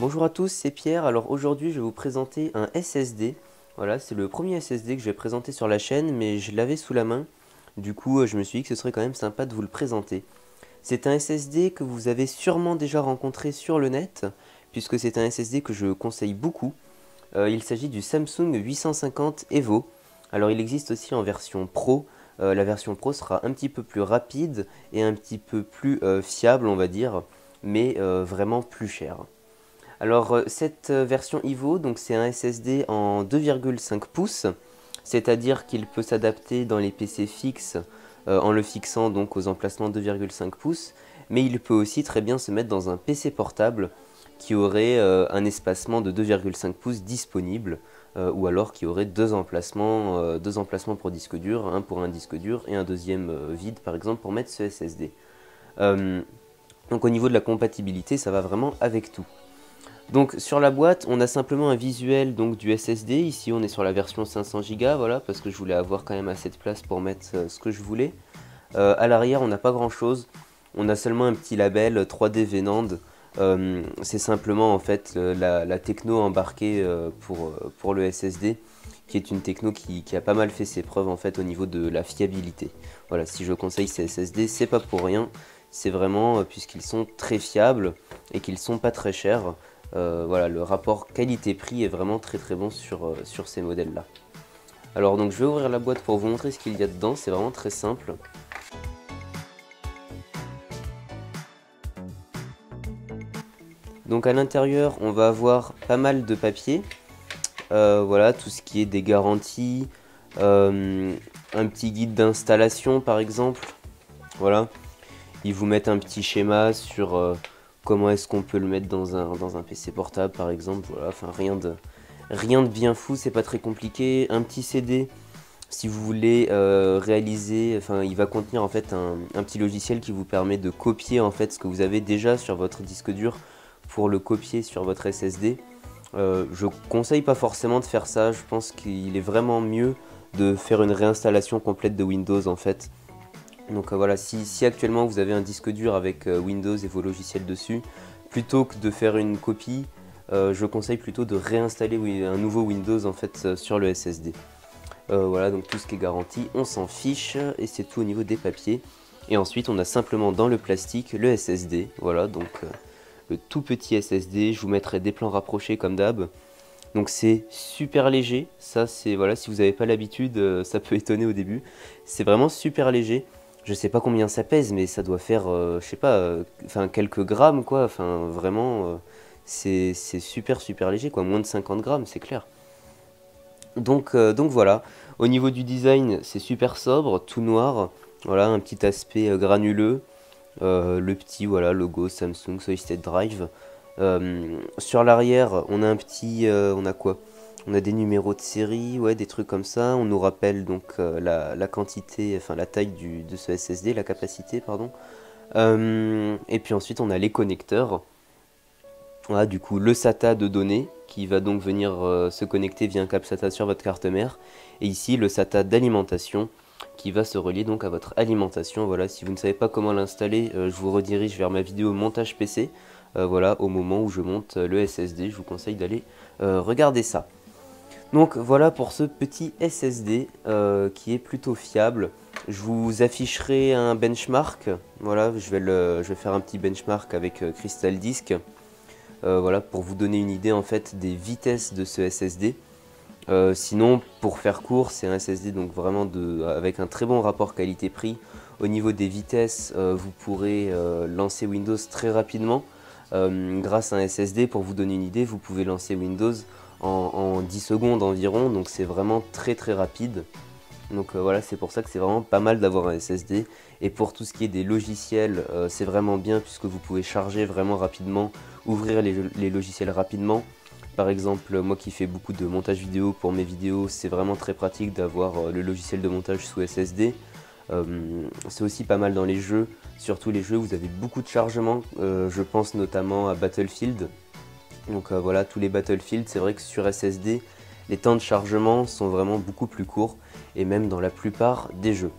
Bonjour à tous, c'est Pierre. Alors aujourd'hui, je vais vous présenter un SSD. Voilà, c'est le premier SSD que je vais présenter sur la chaîne, mais je l'avais sous la main. Du coup, je me suis dit que ce serait quand même sympa de vous le présenter. C'est un SSD que vous avez sûrement déjà rencontré sur le net, puisque c'est un SSD que je conseille beaucoup. Il s'agit du Samsung 850 Evo. Alors il existe aussi en version Pro. La version Pro sera un petit peu plus rapide et un petit peu plus fiable, on va dire, mais vraiment plus cher. Alors cette version Evo, donc c'est un SSD en 2,5 pouces, c'est-à-dire qu'il peut s'adapter dans les PC fixes en le fixant donc aux emplacements 2,5 pouces, mais il peut aussi très bien se mettre dans un PC portable qui aurait un espacement de 2,5 pouces disponible, ou alors qui aurait deux emplacements pour disque dur, un pour un disque dur et un deuxième vide par exemple pour mettre ce SSD. Donc au niveau de la compatibilité, ça va vraiment avec tout. Donc sur la boîte, on a simplement un visuel donc, du SSD. Ici, on est sur la version 500 Go, voilà, parce que je voulais avoir quand même assez de place pour mettre ce que je voulais. À l'arrière, on n'a pas grand chose. On a seulement un petit label 3D Venand. C'est simplement en fait la techno embarquée pour le SSD, qui est une techno qui a pas mal fait ses preuves en fait au niveau de la fiabilité. Voilà, si je conseille ces SSD, c'est pas pour rien. C'est vraiment puisqu'ils sont très fiables et qu'ils sont pas très chers. Voilà, le rapport qualité-prix est vraiment très bon sur ces modèles-là. Alors donc je vais ouvrir la boîte pour vous montrer ce qu'il y a dedans, c'est vraiment très simple. Donc à l'intérieur, on va avoir pas mal de papier. Voilà, tout ce qui est des garanties, un petit guide d'installation par exemple. Voilà, ils vous mettent un petit schéma sur comment est-ce qu'on peut le mettre dans un PC portable par exemple. Voilà, enfin rien de bien fou, c'est pas très compliqué. Un petit CD si vous voulez réaliser, enfin il va contenir en fait un petit logiciel qui vous permet de copier en fait ce que vous avez déjà sur votre disque dur pour le copier sur votre SSD. Je conseille pas forcément de faire ça, je pense qu'il est vraiment mieux de faire une réinstallation complète de Windows en fait. Donc voilà, si actuellement vous avez un disque dur avec Windows et vos logiciels dessus, plutôt que de faire une copie, je conseille plutôt de réinstaller un nouveau Windows en fait sur le SSD. Voilà, donc tout ce qui est garanti, on s'en fiche et c'est tout au niveau des papiers. Et ensuite, on a simplement dans le plastique le SSD. Voilà, donc le tout petit SSD. Je vous mettrai des plans rapprochés comme d'hab. Donc c'est super léger. Ça, c'est voilà, si vous n'avez pas l'habitude, ça peut étonner au début. C'est vraiment super léger. Je sais pas combien ça pèse, mais ça doit faire, je sais pas, enfin quelques grammes quoi. Enfin vraiment, c'est super léger quoi. Moins de 50 grammes, c'est clair. Donc voilà, au niveau du design, c'est super sobre, tout noir. Voilà, un petit aspect granuleux. Le petit voilà, logo Samsung Solid State Drive. Sur l'arrière, on a on a quoi? On a des numéros de série, ouais, des trucs comme ça. On nous rappelle donc la quantité, enfin la taille de ce SSD, la capacité, pardon. Et puis ensuite, on a les connecteurs. Voilà, du coup, le SATA de données qui va donc venir se connecter via un câble SATA sur votre carte mère. Et ici, le SATA d'alimentation qui va se relier donc à votre alimentation. Voilà, si vous ne savez pas comment l'installer, je vous redirige vers ma vidéo montage PC. Voilà, au moment où je monte le SSD, je vous conseille d'aller regarder ça. Donc voilà pour ce petit SSD qui est plutôt fiable. Je vous afficherai un benchmark. Voilà, je vais faire un petit benchmark avec Crystal Disk. Voilà, pour vous donner une idée en fait des vitesses de ce SSD. Sinon, pour faire court, c'est un SSD donc vraiment avec un très bon rapport qualité-prix. Au niveau des vitesses, vous pourrez lancer Windows très rapidement. Grâce à un SSD, pour vous donner une idée, vous pouvez lancer Windows en 10 secondes environ, donc c'est vraiment très rapide. Donc voilà, c'est pour ça que c'est vraiment pas mal d'avoir un SSD. Et pour tout ce qui est des logiciels, c'est vraiment bien puisque vous pouvez charger vraiment rapidement, ouvrir les logiciels rapidement. Par exemple, moi qui fais beaucoup de montage vidéo pour mes vidéos, c'est vraiment très pratique d'avoir le logiciel de montage sous SSD. C'est aussi pas mal dans les jeux, surtout les jeux où vous avez beaucoup de chargement. Je pense notamment à Battlefield. Donc voilà, tous les Battlefield, c'est vrai que sur SSD, les temps de chargement sont vraiment beaucoup plus courts, et même dans la plupart des jeux.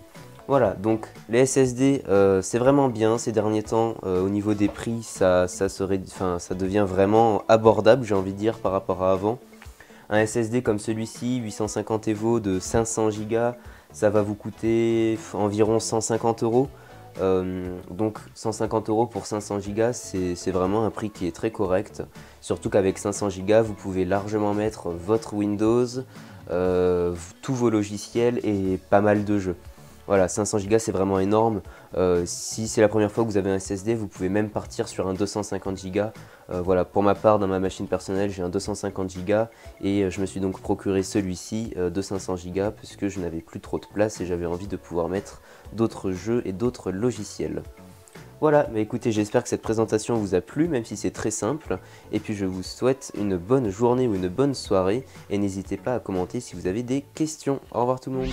Voilà, donc les SSD, c'est vraiment bien ces derniers temps. Au niveau des prix, ça devient vraiment abordable, j'ai envie de dire, par rapport à avant. Un SSD comme celui-ci, 850 EVO de 500 Go, ça va vous coûter environ 150 euros. Donc 150 euros pour 500 Go, c'est vraiment un prix qui est très correct. Surtout qu'avec 500 Go, vous pouvez largement mettre votre Windows, tous vos logiciels et pas mal de jeux. Voilà, 500 Go c'est vraiment énorme. Si c'est la première fois que vous avez un SSD, vous pouvez même partir sur un 250 Go. Voilà, pour ma part, dans ma machine personnelle, j'ai un 250 Go et je me suis donc procuré celui-ci de 500 Go parce que je n'avais plus trop de place et j'avais envie de pouvoir mettre d'autres jeux et d'autres logiciels. Voilà, bah écoutez, j'espère que cette présentation vous a plu, même si c'est très simple. Et puis je vous souhaite une bonne journée ou une bonne soirée. Et n'hésitez pas à commenter si vous avez des questions. Au revoir tout le monde.